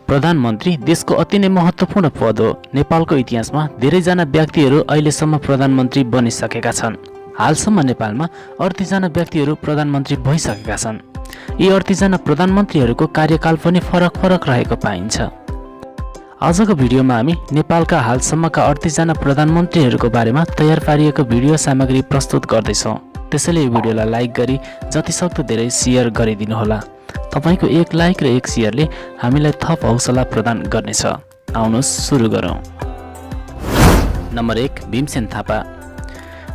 प्रधानमन्त्री देशको अति नै महत्त्वपूर्ण पद हो। नेपालको इतिहासमा धेरैजना व्यक्तिहरू अहिलेसम्म प्रधानमन्त्री बनिसकेका छन्। हालसम्म नेपालमा 38 जना व्यक्तिहरू प्रधानमन्त्री भइसकेका छन्। यी 38 जना प्रधानमन्त्रीहरूको कार्यकाल पनि फरक रहेको पाइन्छ। आजको भिडियोमा हामी नेपालका हालसम्मका 38 जना प्रधानमन्त्रीहरूको बारेमा तयार पारिएको भिडियो सामग्री प्रस्तुत गर्दैछौँ। त्यसैले यो भिडियोलाई लाइक गरी जतिसक्दो धेरै शेयर गरिदिनुहोला। तपाईको एक लाइक र एक शेयरले हामीलाई थप हौसला प्रदान गर्नेछ। आउनुहोस् सुरु गरौँ। नम्बर 1 भीमसेन थापा।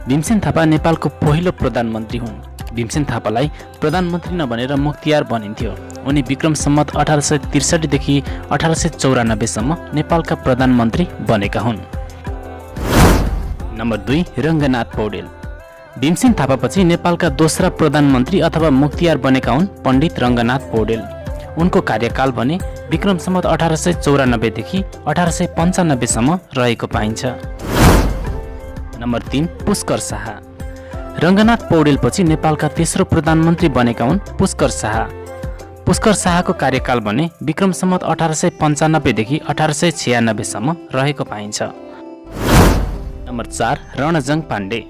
भीमसेन थापा नेपालको पहिलो प्रधानमन्त्री हुन्। भीमसेन थापालाई प्रधानमन्त्री नबनेर मुख्तियार बनिन्थ्यो। उनी विक्रम सम्वत 1863 देखि 1894 सम्म नेपालका प्रधानमन्त्री बनेका हुन्। नम्बर 2 रङ्गनाथ पौडेल। भीमसेन थापापछि नेपालका दोस्रा प्रधानमन्त्री अथवा मुख्तियार बनेका हुन् पण्डित रङ्गनाथ पौडेल। उनको कार्यकाल भने विक्रम सम्वत 1894 देखि 1895 सम्म रहेको पाइन्छ। नम्बर 3 पुष्कर शाह। रङ्गनाथ पौडेलपछि नेपालका तेस्रो प्रधानमन्त्री बनेका हुन् पुष्कर शाह। पुष्कर शाहको कार्यकाल भने विक्रम सम्वत 1895 देखि 1896 सम्म रहेको पाइन्छ। नम्बर 4 रणजङ पाण्डे।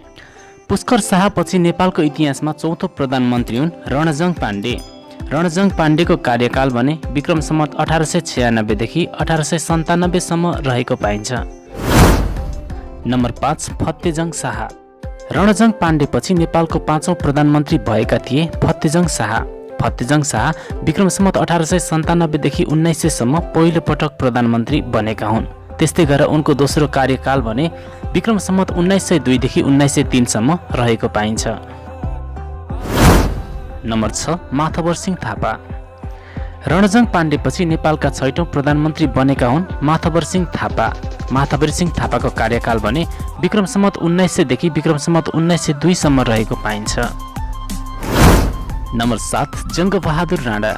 पुष्कर शाहपछि नेपालको इतिहासमा चौथो प्रधानमन्त्री हुन् रणजङ पाण्डे। रणजङ पाण्डेको कार्यकाल भने विक्रम सम्वत 1896 देखि 1897 सम्म रहेको पाइन्छ। नम्बर 5 फतेजङ शाह। रणजङ पाण्डेपछि नेपालको पाँचौं प्रधानमन्त्री भएका थिए फतेजङ शाह। फतेजङ शाह विक्रम सम्वत 1897 देखि 1900 सम्म पहिलो पटक प्रधानमन्त्री बनेका हुन्। त्यस्तै गरेर उनको दोस्रो कार्यकाल भने विक्रम सम्वत 1902 देखि 1903 सम्म रहेको पाइन्छ। नम्बर 6 माथवर सिंह थापा। रणजङ पाण्डेपछि नेपालका 6औं प्रधानमन्त्री बनेका हुन् माथवर सिंह थापा। माथवर सिंह थापाको कार्यकाल भने विक्रम सम्वत 1900 देखि विक्रम सम्वत 1902 सम्म रहेको पाइन्छ। नम्बर 7 जङ्गबहादुर राणा।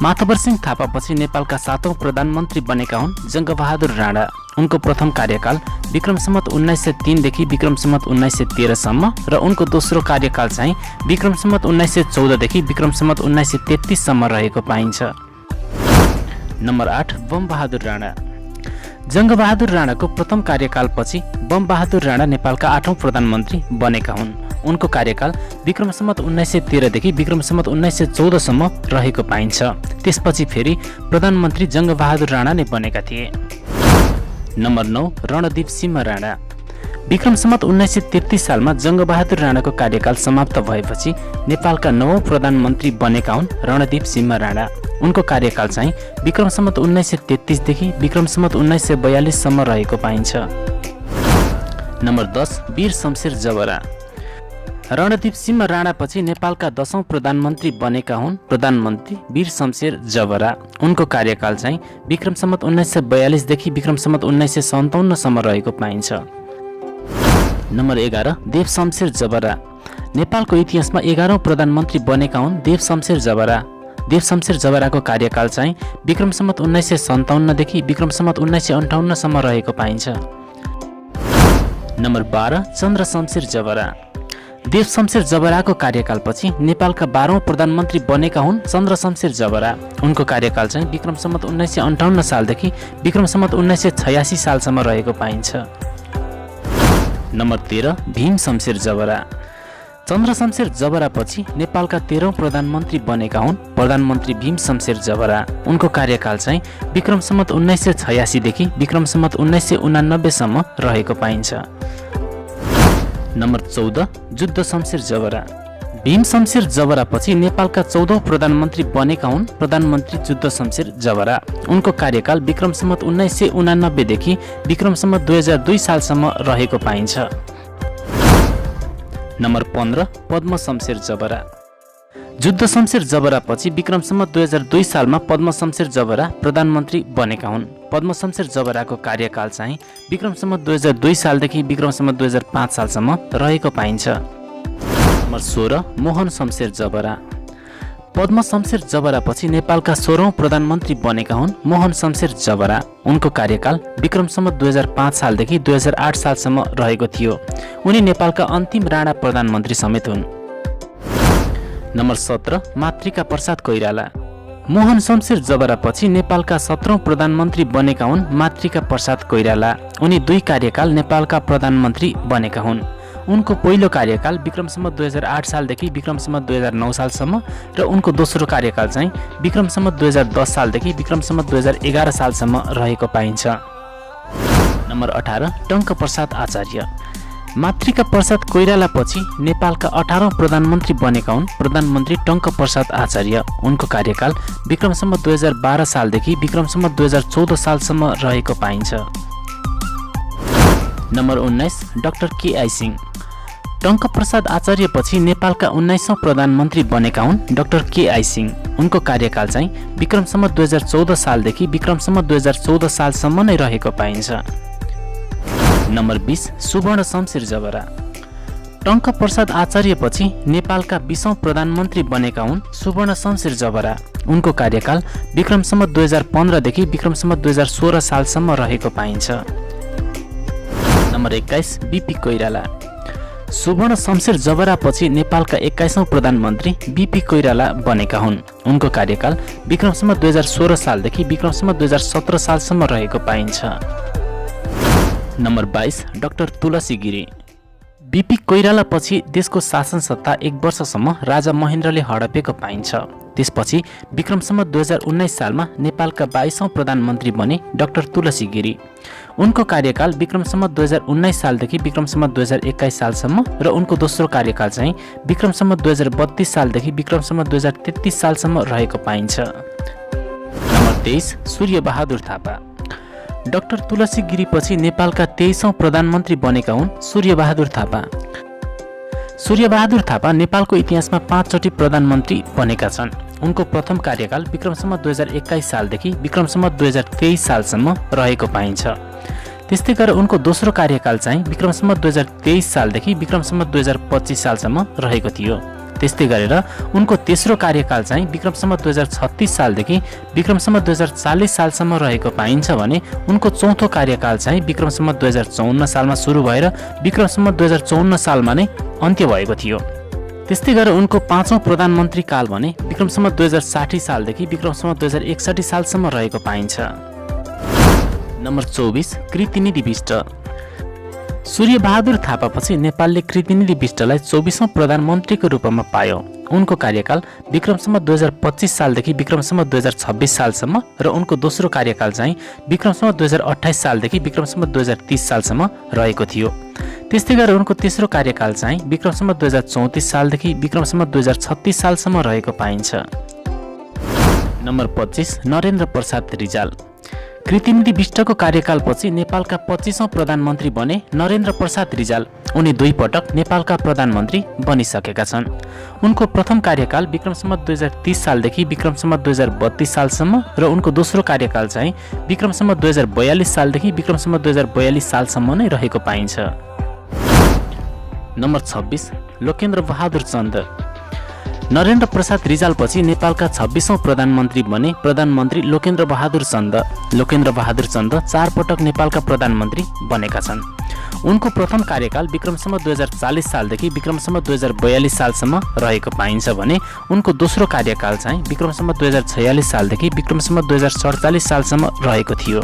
माथवर सिंह थापापछि नेपालका 7औं प्रधानमन्त्री बनेका हुन् जङ्गबहादुर राणा। उनको प्रथम कार्यकाल विक्रम सम्वत 1903 देखि विक्रम सम्वत 1913 सम्म र उनको दोस्रो कार्यकाल चाहिँ विक्रम सम्वत 1914 देखि विक्रम सम्वत 1933 सम्म रहेको पाइन्छ। नम्बर 8 बमबहादुर राणा। जङ्गबहादुर राणाको प्रथम कार्यकालपछि बमबहादुर राणा नेपालका 8औं प्रधानमन्त्री बनेका हुन्। उनको कार्यकाल विक्रम सम्वत 1913 देखि विक्रम सम्वत 1914 सम्म रहेको पाइन्छ। त्यसपछि फेरि प्रधानमन्त्री जङ्गबहादुर राणा नै बनेका थिए। नम्बर 9 रणदीप सिंह राणा। विक्रम सम्वत 1933 सालमा जङ्गबहादुर राणाको कार्यकाल समाप्त भएपछि नेपालका 9औं प्रधानमन्त्री बनेका हुन् रणदीप सिंह राणा। उनको कार्यकाल चाहिँ विक्रम सम्वत 1933 देखि विक्रम सम्वत 1942 सम्म रहेको पाइन्छ। नम्बर 10 वीर शमशेर जबरा। रणदीप सिंह राणापछि नेपालका 10औं प्रधानमन्त्री बनेका हुन् प्रधानमन्त्री वीर शमशेर जबरा। उनको कार्यकाल चाहिँ विक्रम सम्वत 1942 देखि विक्रम सम्वत 1957 सम्म रहेको पाइन्छ। नम्बर 11 देव शमशेर जबरा। नेपालको इतिहासमा 11औं प्रधानमन्त्री बनेका हुन् देव शमशेर जबरा। देव शमशेर जबराको कार्यकाल चाहिँ विक्रम सम्वत 1957 देखि विक्रम सम्वत 1958 सम्म रहेको पाइन्छ। नम्बर 12 चन्द्र शमशेर जबरा। देव शमशेर जबराको कार्यकालपछि नेपालका 12औं प्रधानमन्त्री बनेका हुन् चन्द्र शमशेर जबरा। उनको कार्यकाल चाहिँ विक्रम सम्वत 1958 सालदेखि विक्रम सम्वत 1986 सालसम्म रहेको पाइन्छ। नम्बर 13 भीम शमशेर जबरा। चन्द्र शमशेर जबरापछि नेपालका 13औं प्रधानमन्त्री बनेका हुन् प्रधानमन्त्री भीम शमशेर जबरा। उनको कार्यकाल चाहिँ विक्रम सम्वत 1986 देखि विक्रम सम्वत 1989 सम्म रहेको पाइन्छ। नम्बर 14 जुद्ध शमशेर जबरा। भीम शमशेर जबरापछि नेपालका 14औं प्रधानमन्त्री बनेका हुन् प्रधानमन्त्री जुद्ध शमशेर जबरा। उनको कार्यकाल विक्रम सम्वत 1989 देखि विक्रम सम्वत 2002 सालसम्म रहेको पाइन्छ। नम्बर 15 पद्म शमशेर जबरा। जुद्ध शमशेर जबरापछि विक्रम सम्वत 2002 सालमा पद्म शमशेर जबरा प्रधानमन्त्री बनेका हुन्। पद्म शमशेर जबराको कार्यकाल चाहिँ विक्रम सम्वत 2002 सालदेखि विक्रम सम्वत 2005 सालसम्म रहेको पाइन्छ। नम्बर 16 मोहन शमशेर जबरा। पद्म शमशेर जबरापछि नेपालका 16औं प्रधानमन्त्री बनेका हुन् मोहन शमशेर जबरा। उनको कार्यकाल विक्रम सम्वत 2005 सालदेखि 2008 सालसम्म रहेको थियो। उनी नेपालका अन्तिम राणा प्रधानमन्त्री समेत हुन्। नम्बर 17 मातृका प्रसाद कोइराला। मोहन शमशेर जबरापछि नेपालका 17औं प्रधानमन्त्री बनेका हुन् मातृका प्रसाद कोइराला। उनी 2 कार्यकाल नेपालका प्रधानमन्त्री बनेका हुन्। उनको पहिलो कार्यकाल विक्रम सम्वत 2008 सालदेखि विक्रम सम्वत 2009 सालसम्म र उनको दोस्रो कार्यकाल चाहिँ विक्रम सम्वत 2010 सालदेखि विक्रम सम्वत 2011 सालसम्म रहेको पाइन्छ। नम्बर 18 टङ्क प्रसाद आचार्य। मातृका प्रसाद कोइराला पछि नेपालका 18औं प्रधानमन्त्री बनेका हुन् प्रधानमन्त्री टङ्क प्रसाद आचार्य। उनको कार्यकाल विक्रम सम्वत 2012 सालदेखि विक्रम सम्वत 2014 सालसम्म रहेको पाइन्छ। Number 19 doctor KI Singh. Tanka Prasad Acharya पछि नेपालका 19औं प्रधानमन्त्री बनेका हुन् डाक्टर केआई सिंह। उनको कार्यकाल चाहिँ विक्रम सम्वत 2014 सालदेखि विक्रम सम्वत 2014 सालसम्म नै रहेको पाइन्छ। नम्बर 20 सुवर्ण शमशेर जबरा। टङ्क प्रसाद आचार्य पछि नेपालका 20औं प्रधानमन्त्री बनेका हुन् सुवर्ण शमशेर जबरा। उनको कार्यकाल विक्रम सम्वत 2015 देखि विक्रम सम्वत 2016 सालसम्म रहेको पाइन्छ। Number 21 BP Koirala. सुवर्ण शमशेर जबरा पछि नेपालका 21औं प्रधानमन्त्री बीपी कोइराला बनेका हुन्। उनको कार्यकाल विक्रम सम्वत 2016 सालदेखि विक्रम सम्वत 2017 सालसम्म रहेको पाइन्छ। नम्बर 22 डाक्टर तुलसी गिरी। बीपी कोइराला पछि देशको शासन सत्ता 1 वर्षसम्म राजा महेन्द्रले हडपेको पाइन्छ। त्यसपछि विक्रम सम्वत 2019 सालमा नेपालका 22औं प्रधानमन्त्री बने डाक्टर तुलसी गिरी। उनको कार्यकाल विक्रम सम्वत 2019 सालदेखि विक्रम सम्वत 2021 सालसम्म र उनको दोस्रो कार्यकाल चाहिँ विक्रम सम्वत 2032 सालदेखि विक्रम सम्वत 2033 सालसम्म रहेको पाइन्छ। नम्बर 23 सूर्यबहादुर थापा। डाक्टर तुलसी गिरी पछि नेपालका 23औं प्रधानमन्त्री बनेका हुन् सूर्यबहादुर थापा। सूर्यबहादुर थापा नेपालको इतिहासमा 5 चोटि प्रधानमन्त्री बनेका छन्। उनको प्रथम कार्यकाल विक्रम सम्वत 2021 सालदेखि विक्रम सम्वत 2023 सालसम्म रहेको पाइन्छ। त्यस्तै गरेर उनको दोस्रो कार्यकाल चाहिँ विक्रम सम्वत 2023 सालदेखि विक्रम सम्वत 2025 सालसम्म रहेको थियो। त्यस्तै गरेर उनको तेस्रो कार्यकाल चाहिँ विक्रम सम्वत 2036 सालदेखि विक्रम सम्वत 2040 सालसम्म रहेको पाइन्छ भने उनको चौथो कार्यकाल चाहिँ विक्रम सम्वत 2054 सालमा सुरु भएर विक्रम सम्वत 2054 सालमा नै अन्त्य भएको थियो। त्यस्तै गरेर उनको 5औं प्रधानमन्त्री काल भने विक्रम सम्वत 2060 सालदेखि विक्रम सम्वत 2061 सालसम्म रहेको पाइन्छ। नम्बर 24 कृतिनिधि बिष्ट। सूर्यबहादुर थापापछि नेपालले कृतिनिधि बिष्टलाई 24औं प्रधानमन्त्रीको रूपमा पायो। उनको कार्यकाल विक्रम सम्वत 2025 सालदेखि विक्रम सम्वत 2026 सालसम्म र उनको दोस्रो कार्यकाल चाहिँ विक्रम सम्वत 2028 सालदेखि विक्रम सम्वत 2030 सालसम्म रहेको थियो। त्यस्तै गरेर उनको तेस्रो कार्यकाल चाहिँ विक्रम सम्वत 2034 सालदेखि विक्रम सम्वत 2036 सालसम्म रहेको पाइन्छ। नम्बर 25 नरेन्द्र प्रसाद रिजाल। कृतिनिधि बिष्टको कार्यकालपछि नेपालका 25औं प्रधानमन्त्री बने नरेन्द्र प्रसाद रिजाल। उनी 2 पटक नेपालका प्रधानमन्त्री बनिसकेका छन्। उनको प्रथम कार्यकाल विक्रम सम्वत 2030 सालदेखि विक्रम सम्वत 2032 सालसम्म र उनको दोस्रो कार्यकाल चाहिँ विक्रम सम्वत 2042 सालदेखि विक्रम सम्वत 2042 सालसम्म नै रहेको पाइन्छ। नम्बर 26 लोकेन्द्र बहादुर चन्द। नरेन्द्र प्रसाद रिजाल पछि नेपालका 26औं प्रधानमन्त्री बने प्रधानमन्त्री लोकेन्द्र बहादुर चन्द। लोकेन्द्र बहादुर चन्द 4 पटक नेपालका प्रधानमन्त्री बनेका छन्। उनको प्रथम कार्यकाल विक्रम सम्वत 2040 सालदेखि विक्रम सम्वत 2042 सालसम्म रहेको पाइन्छ भने उनको दोस्रो कार्यकाल चाहिँ विक्रम सम्वत 2046 सालदेखि विक्रम सम्वत 2047 सालसम्म रहेको थियो।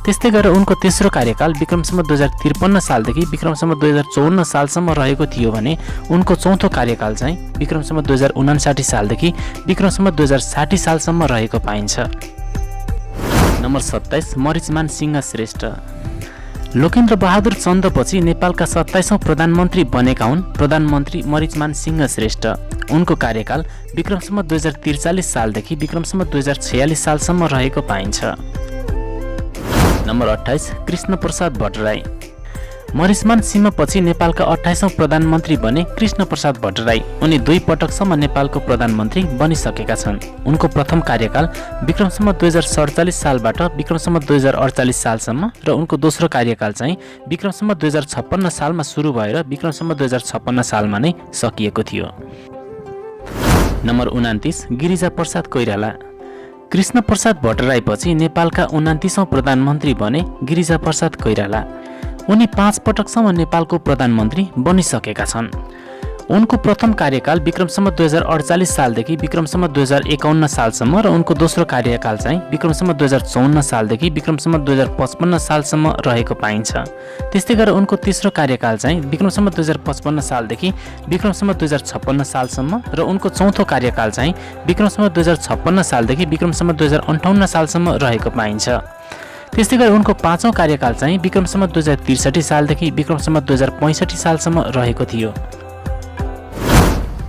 त्यस्तै गरेर उनको तेस्रो कार्यकाल विक्रम सम्वत 2053 सालदेखि विक्रम सम्वत 2054 सालसम्म रहेको थियो भने उनको चौथो कार्यकाल चाहिँ विक्रम सम्वत 2059 सालदेखि विक्रम सम्वत 2060 सालसम्म रहेको पाइन्छ। नम्बर 27 मरिचमान सिंह श्रेष्ठ। लोकेन्द्र बहादुर चन्द पछि नेपालका 27औं प्रधानमन्त्री बनेका हुन् प्रधानमन्त्री मरिचमान सिंह श्रेष्ठ। उनको कार्यकाल विक्रम सम्वत 2043 सालदेखि विक्रम सम्वत 2046 सालसम्म रहेको पाइन्छ। नम्बर 28 कृष्ण प्रसाद भट्टराई। मरिचमान सिंह पछि नेपालका 28औं प्रधानमन्त्री बने कृष्ण प्रसाद भट्टराई। उनी 2 पटकसम्म नेपालको प्रधानमन्त्री बनिसकेका छन्। उनको प्रथम कार्यकाल विक्रम सम्वत 2047 सालबाट विक्रम सम्वत 2048 सालसम्म र उनको दोस्रो कार्यकाल चाहिँ विक्रम सम्वत 2056 सालमा सुरु भएर विक्रम सम्वत 2056 सालमा नै सकिएको थियो। नम्बर 29 गिरिजा प्रसाद कोइराला। कृष्ण प्रसाद भट्टराई पछि नेपालका 29औं प्रधानमन्त्री बने गिरिजा प्रसाद कोइराला। उनी 5 पटकसम्म नेपालको प्रधानमन्त्री बनिसकेका छन्। उनको प्रथम कार्यकाल विक्रम सम्वत 2048 सालदेखि विक्रम सम्वत 2051 सालसम्म र उनको दोस्रो कार्यकाल चाहिँ विक्रम सम्वत 2054 सालदेखि विक्रम सम्वत 2055 सालसम्म रहेको पाइन्छ। त्यस्तै गरेर उनको तेस्रो कार्यकाल चाहिँ विक्रम सम्वत 2055 सालदेखि विक्रम सम्वत 2056 सालसम्म र उनको चौथो कार्यकाल चाहिँ विक्रम सम्वत 2056 सालदेखि विक्रम सम्वत 2058 सालसम्म रहेको पाइन्छ। त्यस्तै गरी उनको पाँचौं कार्यकाल चाहिँ विक्रम सम्वत 2063 सालदेखि विक्रम सम्वत 2065 सालसम्म रहेको थियो।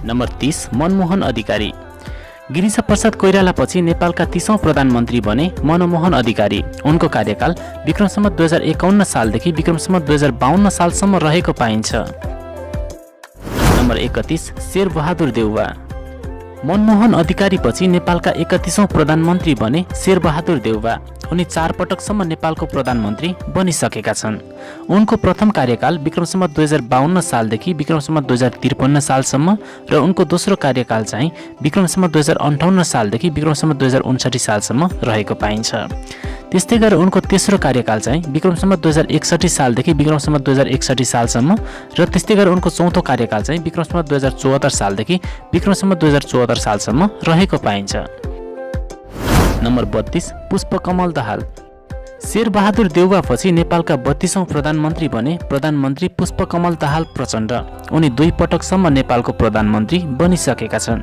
नम्बर 30 मनमोहन अधिकारी। गिरिजा प्रसाद कोइरालापछि नेपालका 30औं प्रधानमन्त्री बने मनमोहन अधिकारी। उनको कार्यकाल विक्रम सम्वत 2051 सालदेखि विक्रम सम्वत 2052 सालसम्म रहेको पाइन्छ। नम्बर 31 शेरबहादुर देउवा। मनमोहन अधिकारी पछि नेपालका 31औं प्रधानमन्त्री बने शेरबहादुर देउवा। उनी 4 पटकसम्म नेपालको प्रधानमन्त्री बनिसकेका छन्। उनको प्रथम कार्यकाल विक्रम सम्वत 2052 सालदेखि विक्रम सम्वत 2053 सालसम्म र उनको दोस्रो कार्यकाल चाहिँ विक्रम सम्वत 2058 सालदेखि विक्रम सम्वत 2059 सालसम्म रहेको पाइन्छ। त्यस्तै गरेर उनको तेस्रो कार्यकाल चाहिँ विक्रम सम्वत 2061 सालदेखि विक्रम सम्वत 2061 सालसम्म र त्यस्तै गरेर उनको चौथो कार्यकाल चाहिँ विक्रम सम्वत 2074 सालदेखि विक्रम सम्वत 2074 सालसम्म रहेको पाइन्छ। नम्बर 32 पुष्पकमल दाहाल। शेरबहादुर देउवा पछि नेपालका 32औं प्रधानमन्त्री बने प्रधानमन्त्री पुष्पकमल दाहाल प्रचण्ड। उनी 2 पटकसम्म नेपालको प्रधानमन्त्री बनिसकेका छन्।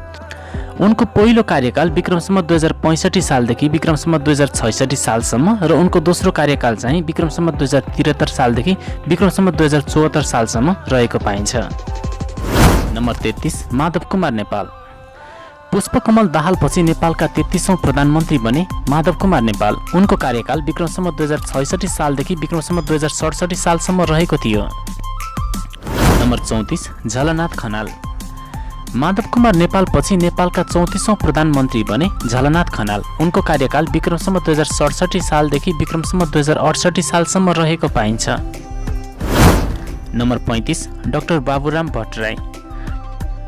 उनको पहिलो कार्यकाल विक्रम सम्वत 2065 सालदेखि विक्रम सम्वत 2066 सालसम्म र उनको दोस्रो कार्यकाल चाहिँ विक्रम सम्वत 2073 सालदेखि विक्रम सम्वत 2074 सालसम्म रहेको पाइन्छ। नम्बर 33 माधव कुमार नेपाल। पुष्पकमल दाहाल पछि नेपालका 33औं प्रधानमन्त्री बने माधव कुमार नेपाल। उनको कार्यकाल विक्रम सम्वत 2066 सालदेखि विक्रम सम्वत 2067 सालसम्म रहेको थियो। नम्बर 34 झलनाथ खनाल। माधव कुमार नेपाल पछि नेपालका 34औं प्रधानमन्त्री बने झलनाथ खनाल। उनको कार्यकाल विक्रम सम्वत 2067 सालदेखि विक्रम सम्वत 2068 सालसम्म रहेको पाइन्छ। Number 35 doctor Baburam Bhattarai.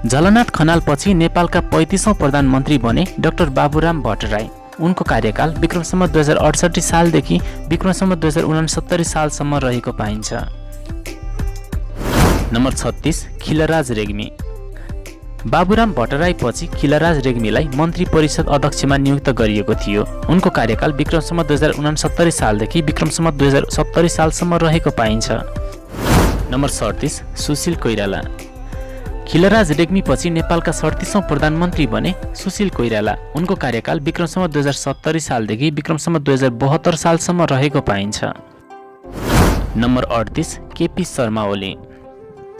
झलनाथ खनाल पछि नेपालका 35औं प्रधानमन्त्री बने डाक्टर बाबुराम भट्टराई। उनको कार्यकाल विक्रम सम्वत 2068 सालदेखि विक्रम सम्वत 2069 सालसम्म रहेको पाइन्छ। नम्बर 36 खिलराज रेग्मी। बाबुराम भट्टराई पछि खिलराज रेग्मीलाई मन्त्री परिषद अध्यक्षमा नियुक्त गरिएको थियो। उनको कार्यकाल विक्रम सम्वत 2069 सालदेखि विक्रम सम्वत 2070 सालसम्म रहेको पाइन्छ। नम्बर 37 सुशील कोइराला। खिलराज रेग्मी पछि नेपालका 37औं प्रधानमन्त्री बने सुशील कोइराला। उनको कार्यकाल विक्रम सम्वत 2070 सालदेखि विक्रम सम्वत 2072 सालसम्म रहेको पाइन्छ। नम्बर 38 केपी शर्मा ओली।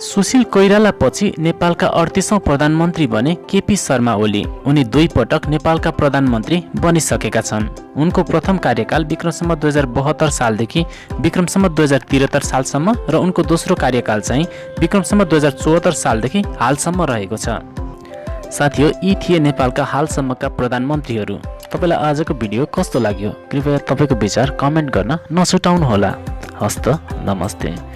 सुशील कोइराला पछि नेपालका 38औं प्रधानमन्त्री बने केपी शर्मा ओली। उनी 2 पटक नेपालका प्रधानमन्त्री बनिसकेका छन्। उनको प्रथम कार्यकाल विक्रम सम्वत 2072 सालदेखि विक्रम सम्वत 2073 सालसम्म र उनको दोस्रो कार्यकाल चाहिँ विक्रम सम्वत 2074 सालदेखि हालसम्म रहेको छ। साथीहो, यी थिए नेपालका हालसम्मका प्रधानमन्त्रीहरू। तपाईलाई आजको भिडियो कस्तो लाग्यो? कृपया तपाईको विचार कमेन्ट गर्न नछुटाउनुहोला। हस्त नमस्ते।